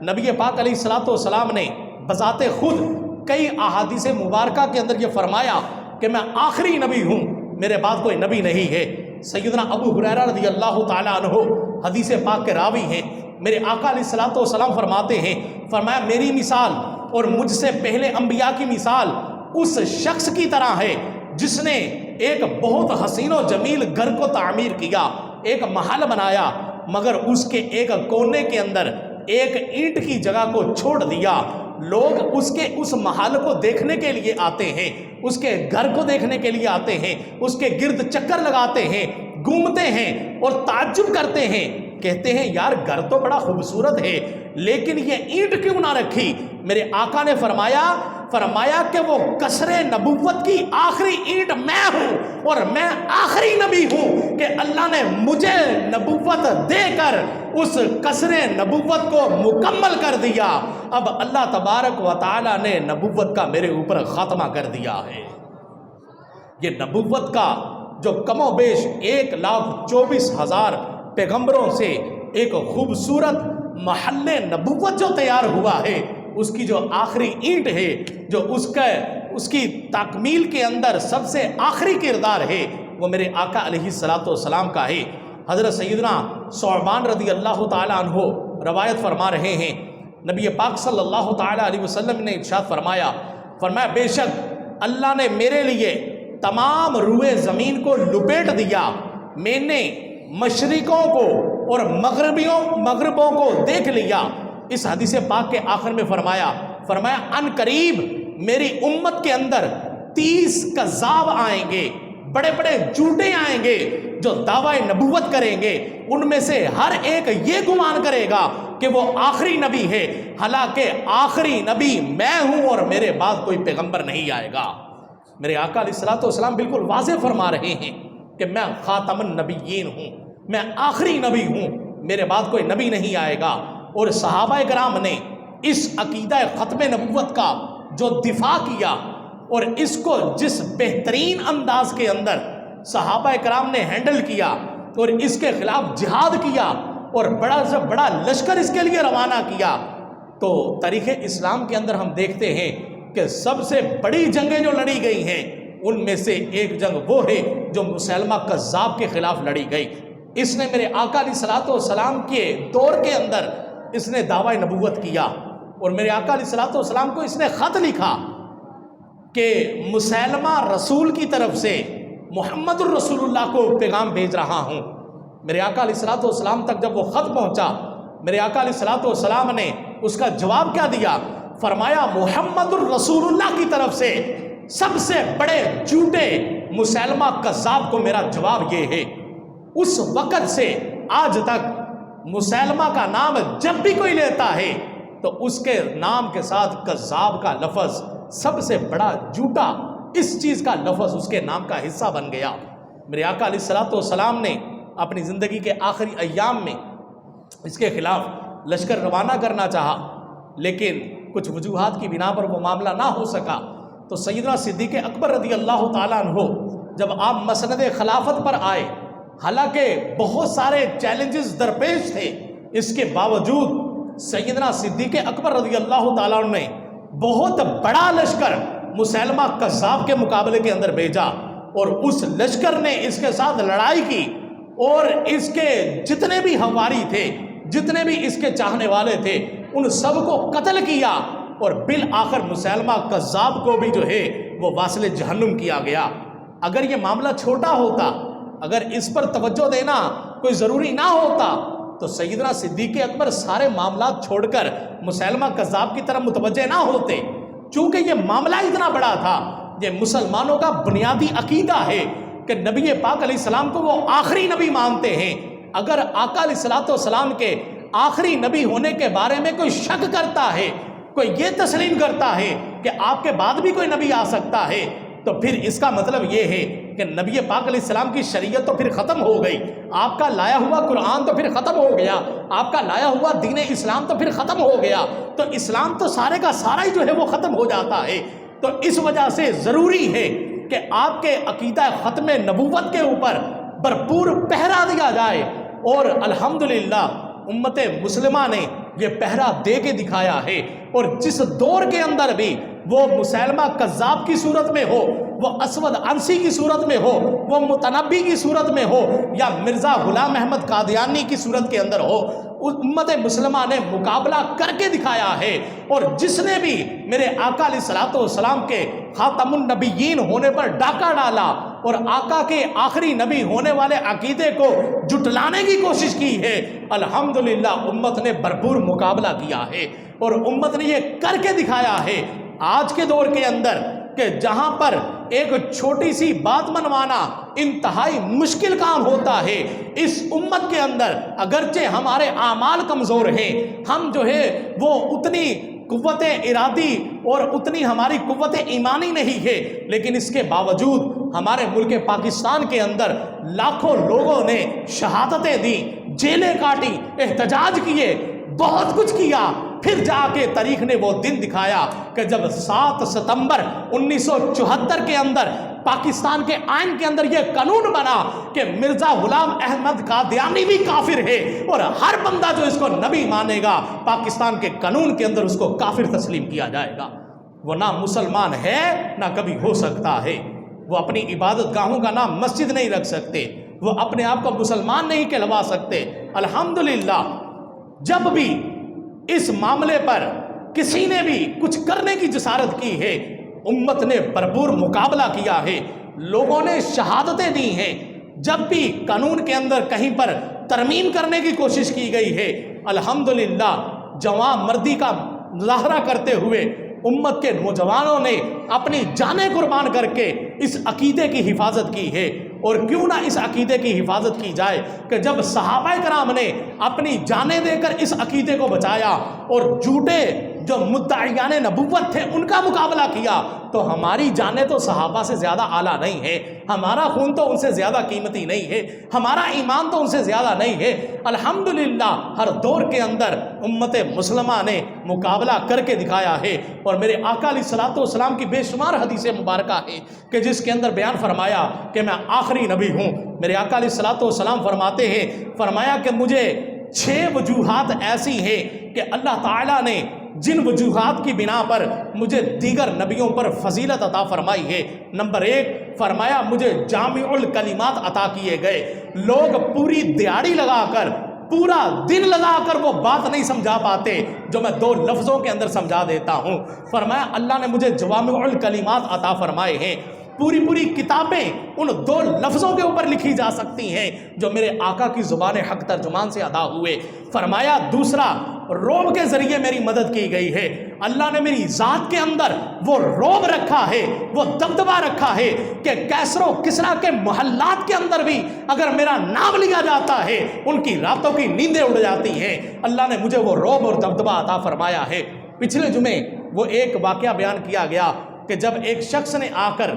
نبی پاک علیہ الصلوۃ والسلام نے بذات خود کئی احادیث مبارکہ کے اندر یہ فرمایا کہ میں آخری نبی ہوں، میرے بعد کوئی نبی نہیں ہے۔ سیدنا ابو ہریرہ رضی اللہ تعالیٰ عنہ حدیث پاک کے راوی ہیں، میرے آقا علیہ الصلوۃ والسلام فرماتے ہیں، فرمایا میری مثال اور مجھ سے پہلے انبیاء کی مثال اس شخص کی طرح ہے جس نے ایک بہت حسین و جمیل گھر کو تعمیر کیا، ایک محل بنایا، مگر اس کے ایک کونے کے اندر ایک اینٹ کی جگہ کو چھوڑ دیا۔ لوگ اس محل کو دیکھنے کے لیے آتے ہیں، اس کے گھر کو دیکھنے کے لیے آتے ہیں، اس کے گرد چکر لگاتے ہیں، گھومتے ہیں اور تعجب کرتے ہیں، کہتے ہیں یار گھر تو بڑا خوبصورت ہے لیکن یہ اینٹ کیوں نہ رکھی؟ میرے آقا نے فرمایا کہ وہ قصر نبوت کی آخری اینٹ میں ہوں اور میں آخری نبی ہوں کہ اللہ نے مجھے نبوت دے کر اس قصر نبوت کو مکمل کر دیا۔ اب اللہ تبارک و تعالی نے نبوت کا میرے اوپر خاتمہ کر دیا ہے۔ یہ نبوت کا جو کم و بیش 1,24,000 پیغمبروں سے ایک خوبصورت محل نبوت جو تیار ہوا ہے، اس کی جو آخری اینٹ ہے، جو اس کی تکمیل کے اندر سب سے آخری کردار ہے، وہ میرے آقا علیہ الصلوۃ والسلام کا ہے۔ حضرت سیدنا ثعبان رضی اللہ تعالیٰ عنہ روایت فرما رہے ہیں، نبی پاک صلی اللہ تعالیٰ علیہ وسلم نے ارشاد فرمایا بے شک اللہ نے میرے لیے تمام روئے زمین کو لپیٹ دیا، میں نے مشرقوں کو اور مغربوں کو دیکھ لیا۔ اس حدیث پاک کے آخر میں فرمایا ان قریب میری امت کے اندر 30 کذاب آئیں گے، بڑے بڑے جھوٹے آئیں گے جو دعوی نبوت کریں گے، ان میں سے ہر ایک یہ گمان کرے گا کہ وہ آخری نبی ہے، حالانکہ آخری نبی میں ہوں اور میرے بعد کوئی پیغمبر نہیں آئے گا۔ میرے آقا علیہ الصلوۃ والسلام بالکل واضح فرما رہے ہیں کہ میں خاتم النبیین ہوں، میں آخری نبی ہوں، میرے بعد کوئی نبی نہیں آئے گا۔ اور صحابہ کرام نے اس عقیدہ ختم نبوت کا جو دفاع کیا اور اس کو جس بہترین انداز کے اندر صحابہ کرام نے ہینڈل کیا اور اس کے خلاف جہاد کیا اور بڑا سے بڑا لشکر اس کے لیے روانہ کیا، تو تاریخ اسلام کے اندر ہم دیکھتے ہیں کہ سب سے بڑی جنگیں جو لڑی گئی ہیں ان میں سے ایک جنگ وہ ہے جو مسیلمہ کذاب کے خلاف لڑی گئی۔ اس نے میرے آقا علیہ الصلوۃ والسلام کے دور کے اندر اس نے دعوی نبوت کیا اور میرے آقا علیہ الصلوۃ والسلام کو اس نے خط لکھا کہ مسیلمہ رسول کی طرف سے محمد الرسول اللہ کو پیغام بھیج رہا ہوں۔ میرے آقا علیہ الصلوۃ والسلام تک جب وہ خط پہنچا، میرے آقا علیہ الصلوۃ والسلام نے اس کا جواب کیا دیا؟ فرمایا محمد الرسول اللہ کی طرف سے سب سے بڑے جھوٹے مسیلمہ کذاب کو میرا جواب یہ ہے۔ اس وقت سے آج تک مسیلمہ کا نام جب بھی کوئی لیتا ہے تو اس کے نام کے ساتھ کذاب کا لفظ، سب سے بڑا جھوٹا، اس چیز کا لفظ اس کے نام کا حصہ بن گیا۔ میرے آقا علیہ الصلوۃ والسلام نے اپنی زندگی کے آخری ایام میں اس کے خلاف لشکر روانہ کرنا چاہا، لیکن کچھ وجوہات کی بنا پر وہ معاملہ نہ ہو سکا، تو سیدنا صدیق اکبر رضی اللہ تعالیٰ عنہ جب آپ مسند خلافت پر آئے، حالانکہ بہت سارے چیلنجز درپیش تھے، اس کے باوجود سیدنا صدیق اکبر رضی اللہ تعالیٰ عنہ نے بہت بڑا لشکر مسیلمہ کذاب کے مقابلے کے اندر بھیجا اور اس لشکر نے اس کے ساتھ لڑائی کی اور اس کے جتنے بھی ہواری تھے، جتنے بھی اس کے چاہنے والے تھے، ان سب کو قتل کیا اور بالآخر مسیلمہ کذاب کو بھی جو ہے وہ واصل جہنم کیا گیا۔ اگر یہ معاملہ چھوٹا ہوتا، اگر اس پر توجہ دینا کوئی ضروری نہ ہوتا تو سیدنا صدیق اکبر سارے معاملات چھوڑ کر مسیلمہ کذاب کی طرف متوجہ نہ ہوتے، چونکہ یہ معاملہ اتنا بڑا تھا۔ یہ مسلمانوں کا بنیادی عقیدہ ہے کہ نبی پاک علیہ السلام کو وہ آخری نبی مانتے ہیں۔ اگر آقا علیہ الصلوۃ والسلام کے آخری نبی ہونے کے بارے میں کوئی شک کرتا ہے، کوئی یہ تسلیم کرتا ہے کہ آپ کے بعد بھی کوئی نبی آ سکتا ہے، تو پھر اس کا مطلب یہ ہے کہ نبی پاک علیہ السلام کی شریعت تو پھر ختم ہو گئی، آپ کا لایا ہوا قرآن تو پھر ختم ہو گیا، آپ کا لایا ہوا دین اسلام تو پھر ختم ہو گیا، تو اسلام تو سارے کا سارا ہی جو ہے وہ ختم ہو جاتا ہے۔ تو اس وجہ سے ضروری ہے کہ آپ کے عقیدہ ختم نبوت کے اوپر بھرپور پہرا دیا جائے، اور الحمدللہ امت مسلمہ نے یہ پہرا دے کے دکھایا ہے، اور جس دور کے اندر بھی وہ مسیلمہ کذاب کی صورت میں ہو، وہ اسود عنسی کی صورت میں ہو، وہ متنبی کی صورت میں ہو، یا مرزا غلام احمد قادیانی کی صورت کے اندر ہو، امت مسلمہ نے مقابلہ کر کے دکھایا ہے۔ اور جس نے بھی میرے آقا علیہ الصلوۃ والسلام کے خاتم النبیین ہونے پر ڈاکہ ڈالا اور آقا کے آخری نبی ہونے والے عقیدے کو جھٹلانے کی کوشش کی ہے، الحمدللہ امت نے بھرپور مقابلہ کیا ہے، اور امت نے یہ کر کے دکھایا ہے۔ آج کے دور کے اندر کہ جہاں پر ایک چھوٹی سی بات منوانا انتہائی مشکل کام ہوتا ہے، اس امت کے اندر اگرچہ ہمارے اعمال کمزور ہیں، ہم جو ہے وہ اتنی قوت ارادی اور اتنی ہماری قوت ایمانی نہیں ہے، لیکن اس کے باوجود ہمارے ملک پاکستان کے اندر لاکھوں لوگوں نے شہادتیں دی، جیلیں کاٹی، احتجاج کیے، بہت کچھ کیا، پھر جا کے تاریخ نے وہ دن دکھایا کہ جب 7 ستمبر 1974 کے اندر پاکستان کے آئین کے اندر یہ قانون بنا کہ مرزا غلام احمد قادیانی بھی کافر ہے، اور ہر بندہ جو اس کو نبی مانے گا پاکستان کے قانون کے اندر اس کو کافر تسلیم کیا جائے گا۔ وہ نہ مسلمان ہے نہ کبھی ہو سکتا ہے، وہ اپنی عبادت گاہوں کا نام مسجد نہیں رکھ سکتے، وہ اپنے آپ کو مسلمان نہیں کہلوا سکتے۔ الحمدللہ جب بھی اس معاملے پر کسی نے بھی کچھ کرنے کی جسارت کی ہے، امت نے بھرپور مقابلہ کیا ہے، لوگوں نے شہادتیں دی ہیں۔ جب بھی قانون کے اندر کہیں پر ترمیم کرنے کی کوشش کی گئی ہے، الحمدللہ جوان مردی کا مظاہرہ کرتے ہوئے امت کے نوجوانوں نے اپنی جانیں قربان کر کے اس عقیدے کی حفاظت کی ہے۔ اور کیوں نہ اس عقیدے کی حفاظت کی جائے کہ جب صحابہ کرام نے اپنی جانیں دے کر اس عقیدے کو بچایا اور جھوٹے جو مدعیان نبوت تھے ان کا مقابلہ کیا، تو ہماری جانیں تو صحابہ سے زیادہ اعلیٰ نہیں ہے، ہمارا خون تو ان سے زیادہ قیمتی نہیں ہے، ہمارا ایمان تو ان سے زیادہ نہیں ہے۔ الحمدللہ ہر دور کے اندر امت مسلمہ نے مقابلہ کر کے دکھایا ہے، اور میرے آقا علیہ الصلوۃ والسلام کی بے شمار حدیث مبارکہ ہے کہ جس کے اندر بیان فرمایا کہ میں آخری نبی ہوں۔ میرے آقا علیہ الصلوۃ والسلام فرماتے ہیں، فرمایا کہ مجھے 6 وجوہات ایسی ہیں کہ اللہ تعالیٰ نے جن وجوہات کی بنا پر مجھے دیگر نبیوں پر فضیلت عطا فرمائی ہے۔ نمبر 1 فرمایا مجھے جامع الکلمات عطا کیے گئے، لوگ پوری دیہڑی لگا کر پورا دن لگا کر وہ بات نہیں سمجھا پاتے جو میں 2 لفظوں کے اندر سمجھا دیتا ہوں۔ فرمایا اللہ نے مجھے جوامع الکلمات عطا فرمائے ہیں، پوری کتابیں ان 2 لفظوں کے اوپر لکھی جا سکتی ہیں جو میرے آقا کی زبان حق ترجمان سے ادا ہوئے۔ فرمایا دوسرا روب کے ذریعے میری مدد کی گئی ہے، اللہ نے میری ذات کے اندر وہ روب رکھا ہے، وہ دبدبہ رکھا ہے کہ کیسر و کسریٰ کے محلات کے اندر بھی اگر میرا نام لیا جاتا ہے ان کی راتوں کی نیندیں اڑ جاتی ہیں۔ اللہ نے مجھے وہ روب اور دبدبہ عطا فرمایا ہے۔ پچھلے جمعے وہ ایک واقعہ بیان کیا گیا کہ جب ایک شخص نے آ کر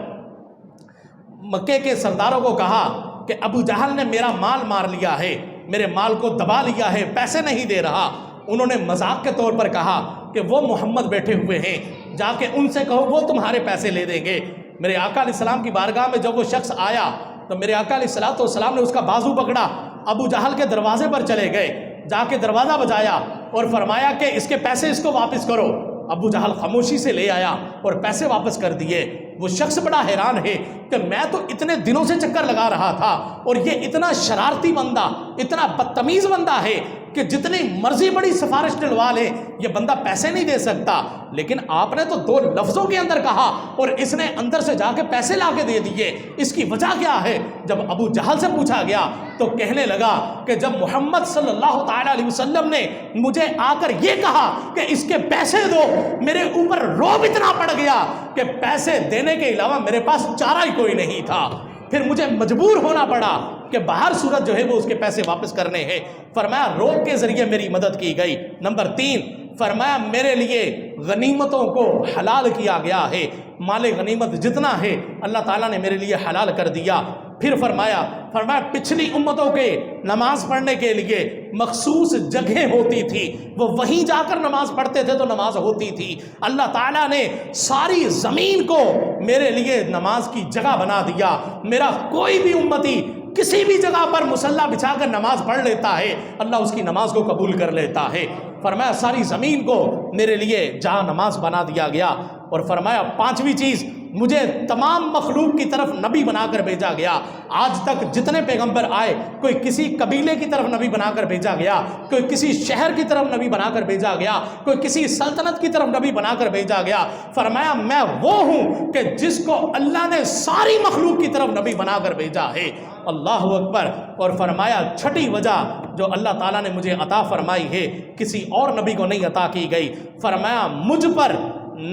مکے کے سرداروں کو کہا کہ ابو جہل نے میرا مال مار لیا ہے، میرے مال کو دبا لیا ہے، پیسے نہیں دے رہا، انہوں نے مذاق کے طور پر کہا کہ وہ محمد بیٹھے ہوئے ہیں، جا کے ان سے کہو وہ تمہارے پیسے لے دیں گے۔ میرے آقا علیہ السلام کی بارگاہ میں جب وہ شخص آیا تو میرے آقا علیہ الصلوۃ والسلام نے اس کا بازو پکڑا، ابو جہل کے دروازے پر چلے گئے، جا کے دروازہ بجایا اور فرمایا کہ اس کے پیسے اس کو واپس کرو۔ ابو جہل خاموشی سے لے آیا اور پیسے واپس کر دیے۔ وہ شخص بڑا حیران ہے کہ میں تو اتنے دنوں سے چکر لگا رہا تھا اور یہ اتنا شرارتی بندہ، اتنا بدتمیز بندہ ہے کہ جتنی مرضی بڑی سفارش ڈلوا لے یہ بندہ پیسے نہیں دے سکتا، لیکن آپ نے تو 2 لفظوں کے اندر کہا اور اس نے اندر سے جا کے پیسے لا کے دے دیے، اس کی وجہ کیا ہے؟ جب ابو جہل سے پوچھا گیا تو کہنے لگا کہ جب محمد صلی اللہ تعالیٰ علیہ وسلم نے مجھے آ کر یہ کہا کہ اس کے پیسے دو، میرے اوپر رعب اتنا پڑ گیا کہ پیسے دینے کے علاوہ میرے پاس چارہ ہی کوئی نہیں تھا، پھر مجھے مجبور ہونا پڑا کہ باہر صورت جو ہے وہ اس کے پیسے واپس کرنے ہیں۔ فرمایا روب کے ذریعے میری مدد کی گئی۔ نمبر 3 فرمایا میرے لیے غنیمتوں کو حلال کیا گیا ہے، مال غنیمت جتنا ہے اللہ تعالیٰ نے میرے لیے حلال کر دیا۔ پھر فرمایا پچھلی امتوں کے نماز پڑھنے کے لیے مخصوص جگہیں ہوتی تھی، وہ وہیں جا کر نماز پڑھتے تھے تو نماز ہوتی تھی۔ اللہ تعالیٰ نے ساری زمین کو میرے لیے نماز کی جگہ بنا دیا، میرا کوئی بھی امتی کسی بھی جگہ پر مصلی بچھا کر نماز پڑھ لیتا ہے، اللہ اس کی نماز کو قبول کر لیتا ہے۔ فرمایا ساری زمین کو میرے لیے جہاں نماز بنا دیا گیا، اور فرمایا پانچویں چیز، مجھے تمام مخلوق کی طرف نبی بنا کر بھیجا گیا۔ آج تک جتنے پیغمبر آئے، کوئی کسی قبیلے کی طرف نبی بنا کر بھیجا گیا، کوئی کسی شہر کی طرف نبی بنا کر بھیجا گیا، کوئی کسی سلطنت کی طرف نبی بنا کر بھیجا گیا۔ فرمایا میں وہ ہوں کہ جس کو اللہ نے ساری مخلوق کی طرف نبی بنا کر بھیجا ہے۔ اللہ اکبر۔ اور فرمایا چھٹی وجہ جو اللہ تعالیٰ نے مجھے عطا فرمائی ہے کسی اور نبی کو نہیں عطا کی گئی، فرمایا مجھ پر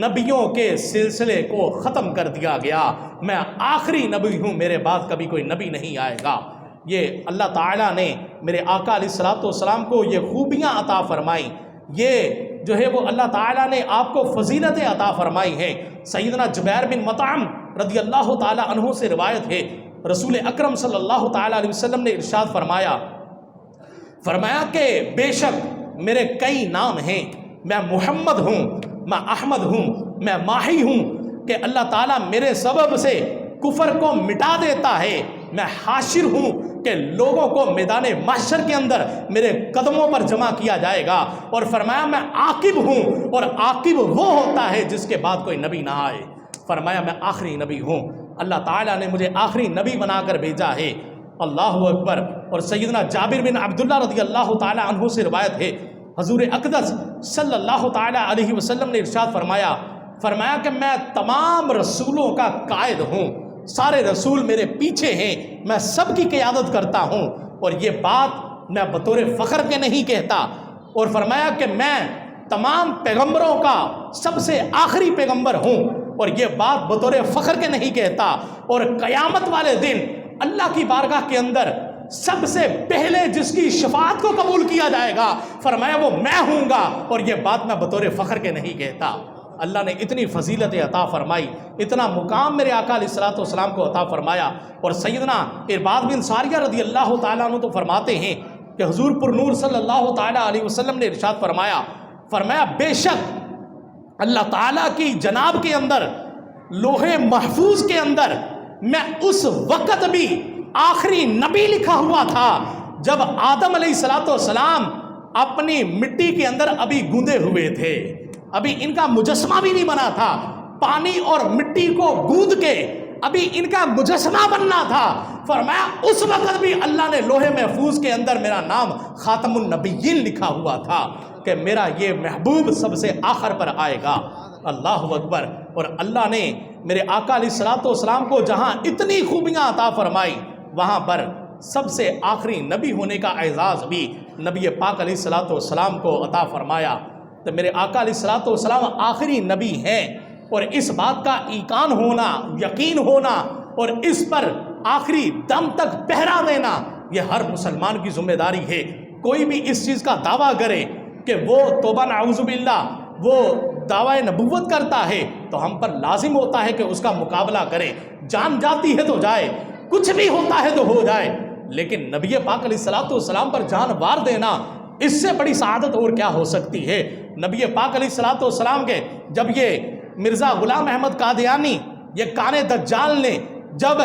نبیوں کے سلسلے کو ختم کر دیا گیا، میں آخری نبی ہوں، میرے بعد کبھی کوئی نبی نہیں آئے گا۔ یہ اللہ تعالیٰ نے میرے آقا علیہ الصلوۃ والسلام کو یہ خوبیاں عطا فرمائیں، یہ جو ہے وہ اللہ تعالیٰ نے آپ کو فضیلتیں عطا فرمائی ہیں۔ سیدنا جبیر بن مطعم رضی اللہ تعالیٰ عنہ سے روایت ہے، رسول اکرم صلی اللہ تعالیٰ علیہ وسلم نے ارشاد فرمایا کہ بے شک میرے کئی نام ہیں، میں محمد ہوں، میں احمد ہوں، میں ماہی ہوں، کہ اللہ تعالیٰ میرے سبب سے کفر کو مٹا دیتا ہے، میں حاشر ہوں کہ لوگوں کو میدان محشر کے اندر میرے قدموں پر جمع کیا جائے گا، اور فرمایا میں عاقب ہوں، اور عاقب وہ ہوتا ہے جس کے بعد کوئی نبی نہ آئے۔ فرمایا میں آخری نبی ہوں، اللہ تعالیٰ نے مجھے آخری نبی بنا کر بھیجا ہے۔ اللہ اکبر۔ اور سیدنا جابر بن عبداللہ رضی اللہ تعالیٰ عنہ سے روایت ہے، حضور اقدس صلی اللہ تعالیٰ علیہ وسلم نے ارشاد فرمایا کہ میں تمام رسولوں کا قائد ہوں، سارے رسول میرے پیچھے ہیں، میں سب کی قیادت کرتا ہوں، اور یہ بات میں بطور فخر کے نہیں کہتا، اور فرمایا کہ میں تمام پیغمبروں کا سب سے آخری پیغمبر ہوں، اور یہ بات بطور فخر کے نہیں کہتا، اور قیامت والے دن اللہ کی بارگاہ کے اندر سب سے پہلے جس کی شفاعت کو قبول کیا جائے گا، فرمایا وہ میں ہوں گا، اور یہ بات میں بطور فخر کے نہیں کہتا۔ اللہ نے اتنی فضیلت عطا فرمائی، اتنا مقام میرے آقا علیہ الصلوۃ والسلام کو عطا فرمایا۔ اور سیدنا ارباد بن ساریہ رضی اللہ تعالیٰ عنہ تو فرماتے ہیں کہ حضور پر نور صلی اللہ تعالیٰ علیہ وسلم نے ارشاد فرمایا بے شک اللہ تعالیٰ کی جناب کے اندر، لوح محفوظ کے اندر، میں اس وقت بھی آخری نبی لکھا ہوا تھا جب آدم علیہ الصلوۃ والسلام اپنی مٹی کے اندر ابھی گوندے ہوئے تھے، ابھی ان کا مجسمہ بھی نہیں بنا تھا، پانی اور مٹی کو گوندھ کے ابھی ان کا مجسمہ بننا تھا۔ فرمایا اس وقت بھی اللہ نے لوح محفوظ کے اندر میرا نام خاتم النبیین لکھا ہوا تھا کہ میرا یہ محبوب سب سے آخر پر آئے گا۔ اللہ اکبر۔ اور اللہ نے میرے آقا علیہ الصلوۃ والسلام کو جہاں اتنی خوبیاں عطا فرمائی، وہاں پر سب سے آخری نبی ہونے کا اعزاز بھی نبی پاک علیہ الصلوۃ والسلام کو عطا فرمایا۔ تو میرے آقا علیہ الصلوۃ والسلام آخری نبی ہیں، اور اس بات کا ایقان ہونا، یقین ہونا، اور اس پر آخری دم تک پہرا دینا، یہ ہر مسلمان کی ذمہ داری ہے۔ کوئی بھی اس چیز کا دعویٰ کرے کہ وہ توبہ نعوذ باللہ وہ دعوی نبوت کرتا ہے، تو ہم پر لازم ہوتا ہے کہ اس کا مقابلہ کرے، جان جاتی ہے تو جائے، کچھ بھی ہوتا ہے تو ہو جائے، لیکن نبی پاک علیہ الصلوۃ والسلام پر جان وار دینا، اس سے بڑی سعادت اور کیا ہو سکتی ہے۔ نبی پاک علیہ الصلوۃ والسلام کے جب یہ مرزا غلام احمد قادیانی، یہ کان دجال نے جب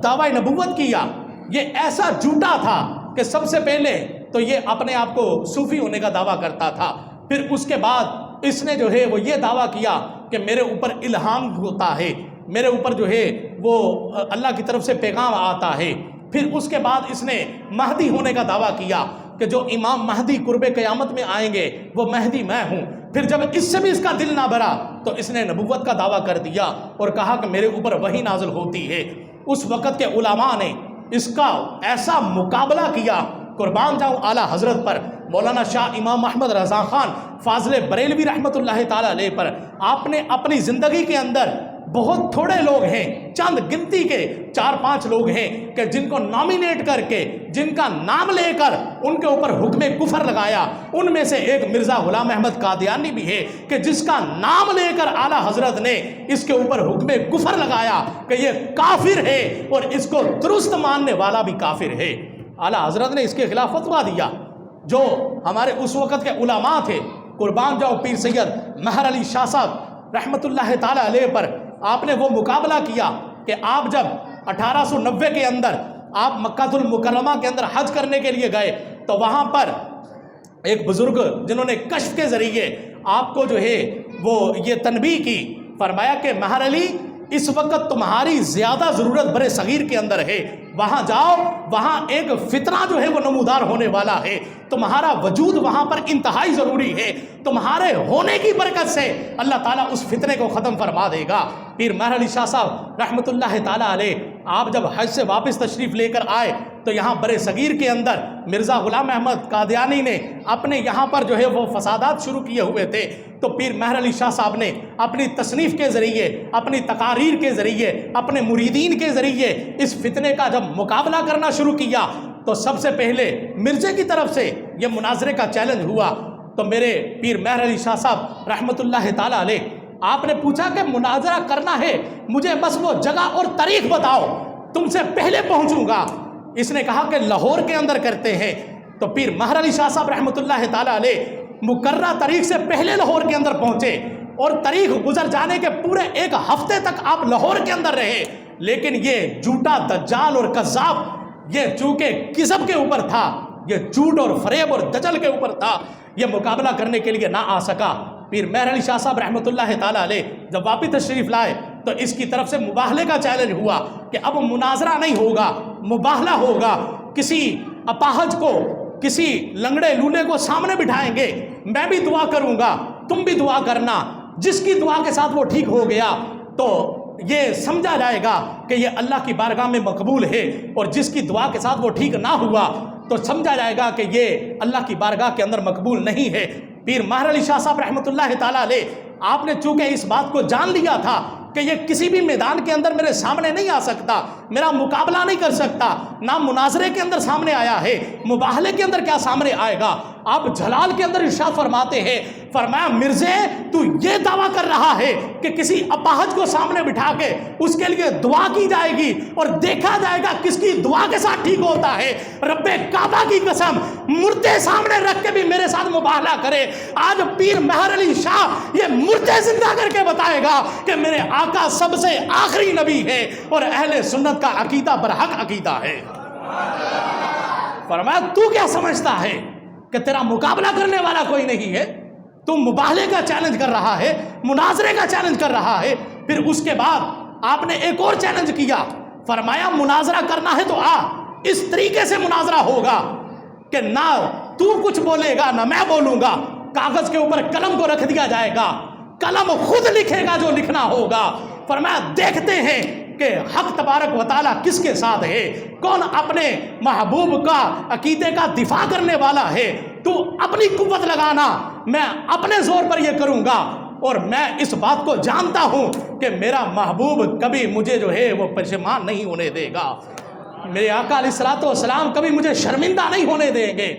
دعوی نبوت کیا، یہ ایسا جھوٹا تھا کہ سب سے پہلے تو یہ اپنے آپ کو صوفی ہونے کا دعویٰ کرتا تھا، پھر اس کے بعد اس نے جو ہے وہ یہ دعویٰ کیا کہ میرے اوپر الہام ہوتا ہے، میرے اوپر جو ہے وہ اللہ کی طرف سے پیغام آتا ہے، پھر اس کے بعد اس نے مہدی ہونے کا دعویٰ کیا کہ جو امام مہدی قرب قیامت میں آئیں گے وہ مہدی میں ہوں، پھر جب اس سے بھی اس کا دل نہ بھرا تو اس نے نبوت کا دعویٰ کر دیا اور کہا کہ میرے اوپر وحی نازل ہوتی ہے۔ اس وقت کے علماء نے اس کا ایسا مقابلہ کیا، قربان جاؤں اعلیٰ حضرت پر، مولانا شاہ امام احمد رضا خان فاضل بریلوی رحمۃ اللہ تعالیٰ علیہ پر۔ آپ نے اپنی زندگی کے اندر بہت تھوڑے لوگ ہیں، چند گنتی کے 4-5 لوگ ہیں کہ جن کو نامینیٹ کر کے، جن کا نام لے کر ان کے اوپر حکم کفر لگایا۔ ان میں سے ایک مرزا غلام احمد قادیانی بھی ہے کہ جس کا نام لے کر اعلیٰ حضرت نے اس کے اوپر حکم کفر لگایا کہ یہ کافر ہے اور اس کو درست ماننے والا بھی کافر ہے۔ اعلیٰ حضرت نے اس کے خلاف فتویٰ دیا۔ جو ہمارے اس وقت کے علماء تھے، قربان جاؤ پیر سید مہر علی شاہ صاحب رحمۃ اللہ تعالیٰ علیہ پر، آپ نے وہ مقابلہ کیا کہ آپ جب 1890 کے اندر آپ مکہ المکرمہ کے اندر حج کرنے کے لیے گئے تو وہاں پر ایک بزرگ جنہوں نے کشف کے ذریعے آپ کو جو ہے وہ یہ تنبیہ کی، فرمایا کہ مہر علی اس وقت تمہاری زیادہ ضرورت برے صغیر کے اندر ہے، وہاں جاؤ، وہاں ایک فتنہ جو ہے وہ نمودار ہونے والا ہے، تمہارا وجود وہاں پر انتہائی ضروری ہے، تمہارے ہونے کی برکت سے اللہ تعالیٰ اس فتنے کو ختم فرما دے گا۔ پیر مہر علی شاہ صاحب رحمۃ اللہ تعالیٰ علیہ آپ جب حج سے واپس تشریف لے کر آئے تو یہاں برے صغیر کے اندر مرزا غلام احمد قادیانی نے اپنے یہاں پر جو ہے وہ فسادات شروع کیے ہوئے تھے، تو پیر مہر علی شاہ صاحب نے اپنی تصنیف کے ذریعے، اپنی تقاریر کے ذریعے، اپنے مریدین کے ذریعے اس فتنے کا جب مقابلہ کرنا شروع کیا تو سب سے پہلے مرزے کی طرف سے یہ مناظرے کا چیلنج ہوا۔ تو میرے پیر مہر علی شاہ صاحب رحمۃ اللہ تعالیٰ علیہ آپ نے پوچھا کہ مناظرہ کرنا ہے، مجھے بس وہ جگہ اور تاریخ بتاؤ، تم سے پہلے پہنچوں گا۔ اس نے کہا کہ لاہور کے اندر کرتے ہیں۔ تو پیر مہر علی شاہ صاحب رحمۃ اللہ تعالیٰ علیہ مقررہ تاریخ سے پہلے لاہور کے اندر پہنچے، اور تاریخ گزر جانے کے پورے ایک ہفتے تک آپ لاہور کے اندر رہے، لیکن یہ جھوٹا دجال اور کذاب یہ چونکہ کذب کے اوپر تھا، یہ جھوٹ اور فریب اور دجل کے اوپر تھا، یہ مقابلہ کرنے کے لیے نہ آ سکا۔ پیر مہر علی شاہ صاحب رحمۃ اللہ تعالیٰ علیہ جب واپس تشریف لائے تو اس کی طرف سے مباہلے کا چیلنج ہوا کہ اب مناظرہ نہیں ہوگا، مباہلہ ہوگا، کسی اپاہج کو، کسی لنگڑے لولے کو سامنے بٹھائیں گے، میں بھی دعا کروں گا، تم بھی دعا کرنا، جس کی دعا کے ساتھ وہ ٹھیک ہو گیا تو یہ سمجھا جائے گا کہ یہ اللہ کی بارگاہ میں مقبول ہے، اور جس کی دعا کے ساتھ وہ ٹھیک نہ ہوا تو سمجھا جائے گا کہ یہ اللہ کی بارگاہ کے اندر مقبول نہیں ہے۔ پیر مہر علی شاہ صاحب رحمۃ اللہ تعالیٰ علیہ آپ نے چونکہ اس بات کو جان لیا تھا کہ یہ کسی بھی میدان کے اندر میرے سامنے نہیں آ سکتا، میرا مقابلہ نہیں کر سکتا، نہ مناظرے کے اندر سامنے آیا ہے، مباہلے کے اندر کیا سامنے آئے گا۔ آپ جلال کے اندر ارشاد فرماتے ہیں، فرمایا مرزے تو یہ دعویٰ کر رہا ہے کہ کسی اپاہج کو سامنے بٹھا کے اس کے لیے دعا کی جائے گی اور دیکھا جائے گا کس کی دعا کے ساتھ ٹھیک ہوتا ہے۔ رب کعبہ کی قسم، مردے سامنے رکھ کے بھی میرے ساتھ مباہلہ کرے۔ آج پیر مہر علی شاہ یہ مردے زندہ کر کے بتائے گا کہ میرے آقا سب سے آخری نبی ہے اور اہل سنت کا عقیدہ برحق عقیدہ ہے۔ فرمایا تو کیا سمجھتا ہے کہ تیرا مقابلہ کرنے والا کوئی نہیں ہے؟ تم مباہلے کا چیلنج کر رہا ہے، مناظرے کا چیلنج کر رہا ہے۔ پھر اس کے بعد آپ نے ایک اور چیلنج کیا، فرمایا مناظرہ کرنا ہے تو آ، اس طریقے سے مناظرہ ہوگا کہ نہ تو کچھ بولے گا نہ میں بولوں گا، کاغذ کے اوپر قلم کو رکھ دیا جائے گا، قلم خود لکھے گا جو لکھنا ہوگا۔ فرمایا دیکھتے ہیں کہ حق تبارک و تعالیٰ کس کے ساتھ ہے، کون اپنے محبوب کا عقیدے کا دفاع کرنے والا ہے۔ تو اپنی قوت لگانا، میں اپنے زور پر یہ کروں گا، اور میں اس بات کو جانتا ہوں کہ میرا محبوب کبھی مجھے جو ہے وہ پشیمان نہیں ہونے دے گا، میرے آقا علیہ الصلوۃ والسلام کبھی مجھے شرمندہ نہیں ہونے دیں گے۔